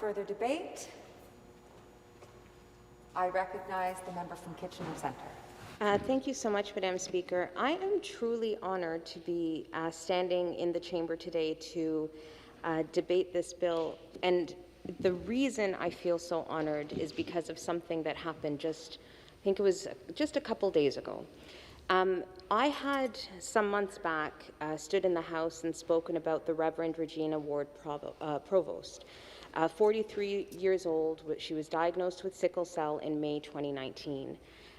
Further debate? I recognize the member from Kitchener Centre. Thank you so much, Madam Speaker. I am truly honoured to be standing in the chamber today to debate this bill, and the reason I feel so honoured is because of something that happened I think it was just a couple days ago. I had, some months back, stood in the House and spoken about the Reverend Regina Ward Provost. 43 years old, she was diagnosed with sickle cell in May 2019.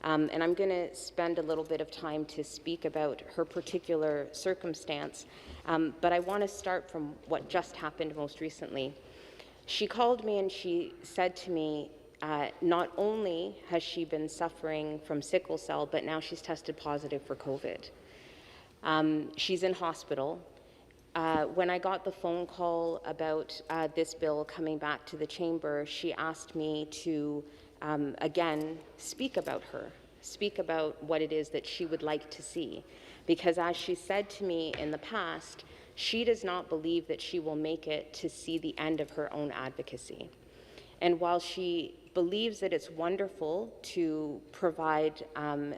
And I'm going to spend a little bit of time to speak about her particular circumstance, but I want to start from what just happened most recently. She called me and she said to me, not only has she been suffering from sickle cell, but now she's tested positive for COVID. She's in hospital. When I got the phone call about this bill coming back to the chamber, she asked me to, again, speak about her, speak about what it is that she would like to see. Because as she said to me in the past, she does not believe that she will make it to see the end of her own advocacy. And while she believes that it's wonderful to provide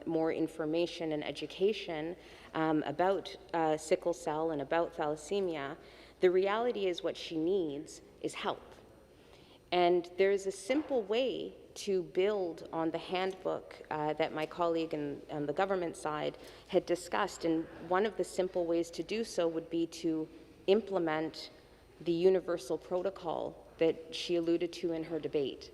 more information and education about sickle cell and about thalassemia, the reality is what she needs is help. And there's a simple way to build on the handbook that my colleague on the government side had discussed, and one of the simple ways to do so would be to implement the universal protocol that she alluded to in her debate.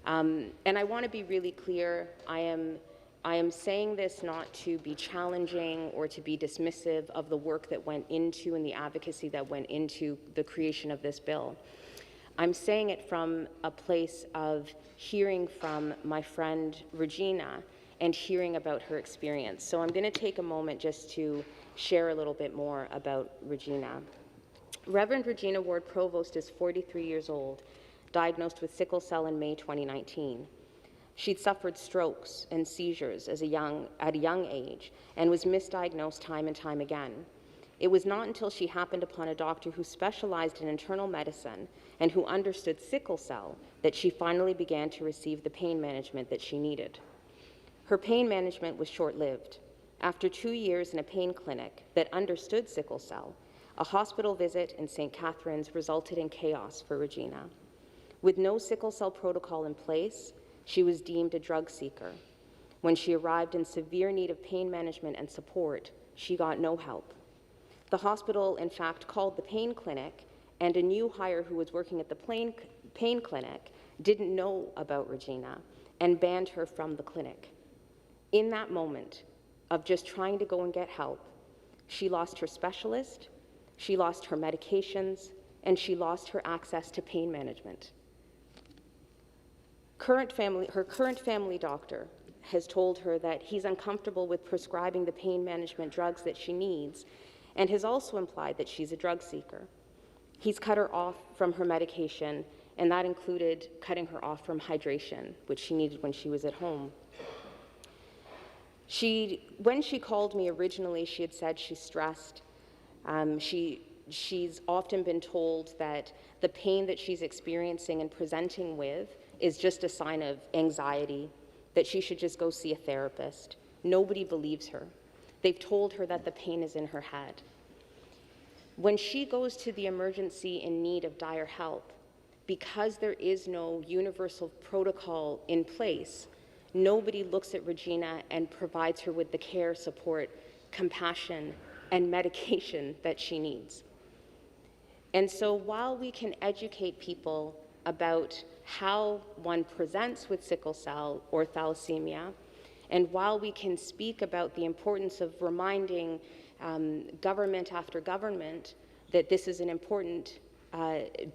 And I want to be really clear, I am saying this not to be challenging or to be dismissive of the work that went into and the advocacy that went into the creation of this bill. I'm saying it from a place of hearing from my friend Regina and hearing about her experience. So I'm going to take a moment just to share a little bit more about Regina. Reverend Regina Ward Provost is 43 years old, diagnosed with sickle cell in May 2019. She'd suffered strokes and seizures at a young age and was misdiagnosed time and time again. It was not until she happened upon a doctor who specialized in internal medicine and who understood sickle cell that she finally began to receive the pain management that she needed. Her pain management was short-lived. After 2 years in a pain clinic that understood sickle cell, a hospital visit in St. Catharines resulted in chaos for Regina. With no sickle cell protocol in place, she was deemed a drug seeker. When she arrived in severe need of pain management and support, she got no help. The hospital, in fact, called the pain clinic, and a new hire who was working at the pain clinic didn't know about Regina and banned her from the clinic. In that moment of just trying to go and get help, she lost her specialist, she lost her medications, and she lost her access to pain management. Her current family doctor has told her that he's uncomfortable with prescribing the pain management drugs that she needs, and has also implied that she's a drug seeker. He's cut her off from her medication, and that included cutting her off from hydration, which she needed when she was at home. When she called me originally, she had said she's stressed. She's often been told that the pain that she's experiencing and presenting with is just a sign of anxiety, that she should just go see a therapist. Nobody believes her. They've told her that the pain is in her head. When she goes to the emergency in need of dire help, because there is no universal protocol in place, nobody looks at Regina and provides her with the care, support, compassion, and medication that she needs. And so while we can educate people about how one presents with sickle cell or thalassemia, and while we can speak about the importance of reminding government after government that this is an important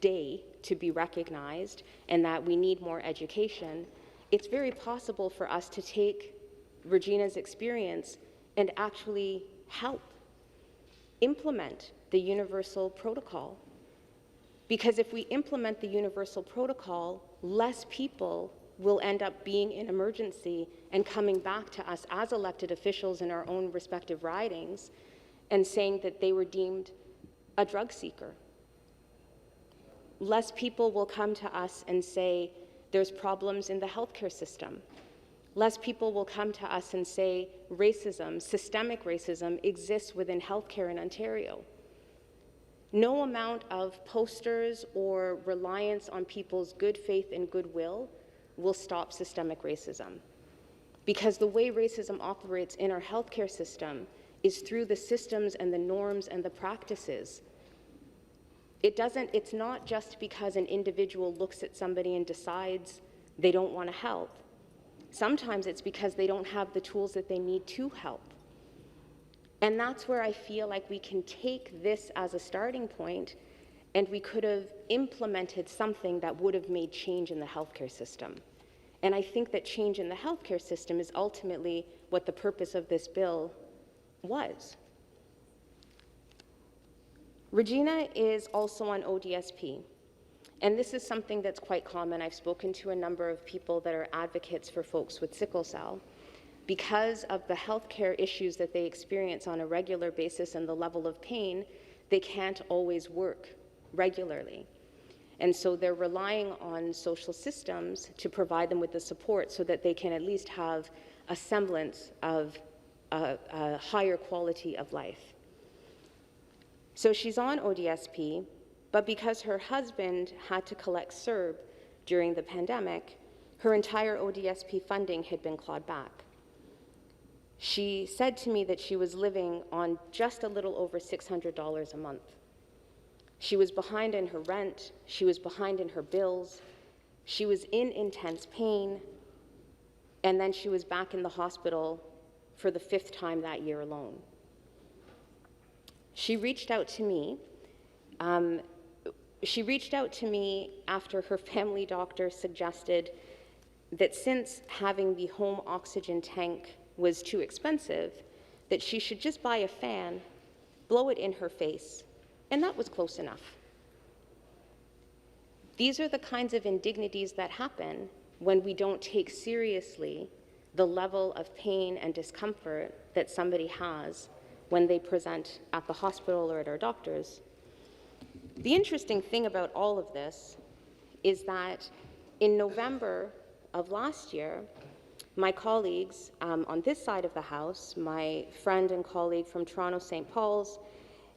day to be recognized and that we need more education, it's very possible for us to take Regina's experience and actually help implement the universal protocol. Because if we implement the universal protocol, less people will end up being in emergency and coming back to us as elected officials in our own respective ridings and saying that they were deemed a drug seeker. less people will come to us and say there's problems in the healthcare system. Less people will come to us and say racism, systemic racism, exists within healthcare in Ontario. No amount of posters or reliance on people's good faith and goodwill will stop systemic racism. Because the way racism operates in our healthcare system is through the systems and the norms and the practices. It's not just because an individual looks at somebody and decides they don't want to help. Sometimes it's because they don't have the tools that they need to help. And that's where I feel like we can take this as a starting point, and we could have implemented something that would have made change in the healthcare system. And I think that change in the healthcare system is ultimately what the purpose of this bill was. Regina is also on ODSP. And this is something that's quite common. I've spoken to a number of people that are advocates for folks with sickle cell. Because of the healthcare issues that they experience on a regular basis and the level of pain, they can't always work regularly. And so they're relying on social systems to provide them with the support so that they can at least have a semblance of a higher quality of life. So she's on ODSP, but because her husband had to collect CERB during the pandemic, her entire ODSP funding had been clawed back. She said to me that she was living on just a little over $600 a month. She was behind in her rent, she was behind in her bills, she was in intense pain, and then she was back in the hospital for the 5th time that year alone. She reached out to me. After her family doctor suggested that since having the home oxygen tank was too expensive, that she should just buy a fan, blow it in her face, and that was close enough. These are the kinds of indignities that happen when we don't take seriously the level of pain and discomfort that somebody has when they present at the hospital or at our doctors. The interesting thing about all of this is that in November of last year, my colleagues on this side of the House, my friend and colleague from Toronto St. Paul's,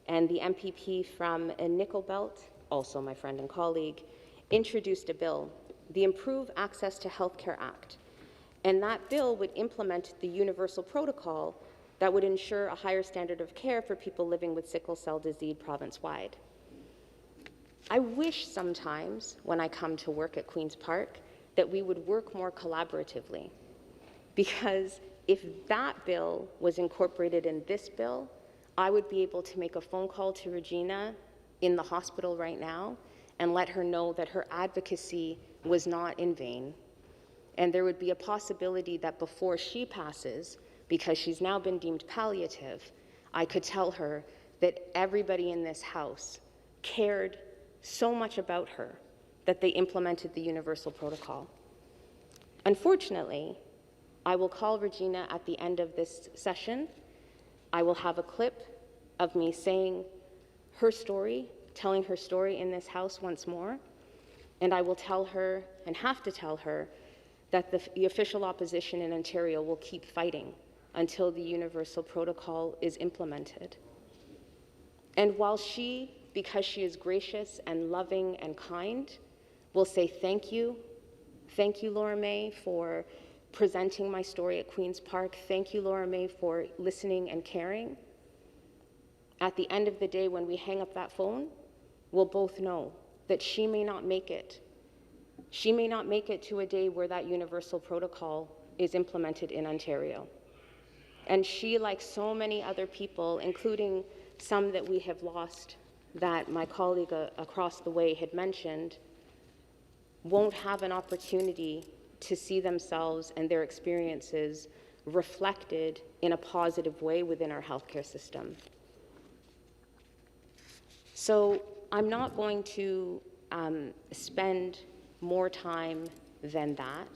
and the MPP from Nickel Belt, also my friend and colleague, introduced a bill, the Improve Access to Healthcare Act. And that bill would implement the universal protocol that would ensure a higher standard of care for people living with sickle cell disease province-wide. I wish sometimes, when I come to work at Queen's Park, that we would work more collaboratively. Because if that bill was incorporated in this bill, I would be able to make a phone call to Regina in the hospital right now and let her know that her advocacy was not in vain. And there would be a possibility that before she passes, because she's now been deemed palliative, I could tell her that everybody in this house cared so much about her that they implemented the universal protocol. Unfortunately, I will call Regina at the end of this session. I will have a clip of me saying her story, telling her story in this house once more, and I will tell her, and have to tell her, that the official opposition in Ontario will keep fighting until the universal protocol is implemented. And while she, because she is gracious and loving and kind, will say thank you, Laura May, for presenting my story at Queen's Park. Thank you, Laura May, for listening and caring. At the end of the day, when we hang up that phone, we'll both know that she may not make it. She may not make it to a day where that universal protocol is implemented in Ontario. And she, like so many other people, including some that we have lost that my colleague across the way had mentioned, won't have an opportunity to see themselves and their experiences reflected in a positive way within our healthcare system. So I'm not going to spend more time than that,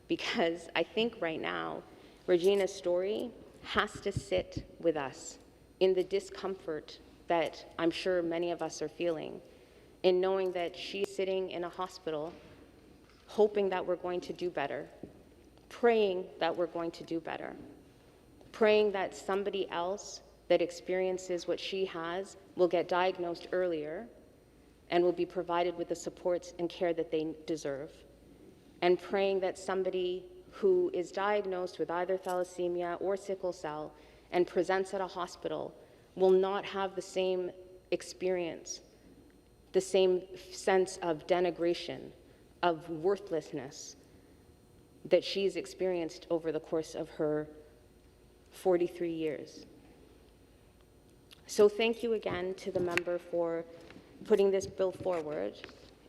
because I think right now Regina's story has to sit with us in the discomfort that I'm sure many of us are feeling. in knowing that she's sitting in a hospital, hoping that we're going to do better, praying that we're going to do better, praying that somebody else that experiences what she has will get diagnosed earlier and will be provided with the supports and care that they deserve, and praying that somebody who is diagnosed with either thalassemia or sickle cell and presents at a hospital will not have the same experience, the same sense of denigration, of worthlessness that she's experienced over the course of her 43 years. So thank you again to the member for putting this bill forward,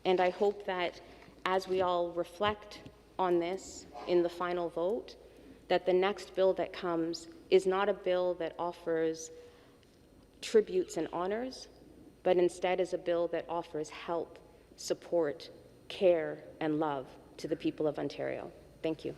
and I hope that as we all reflect on this in the final vote, that the next bill that comes is not a bill that offers tributes and honors, but instead is a bill that offers help, support, care, and love to the people of Ontario. Thank you.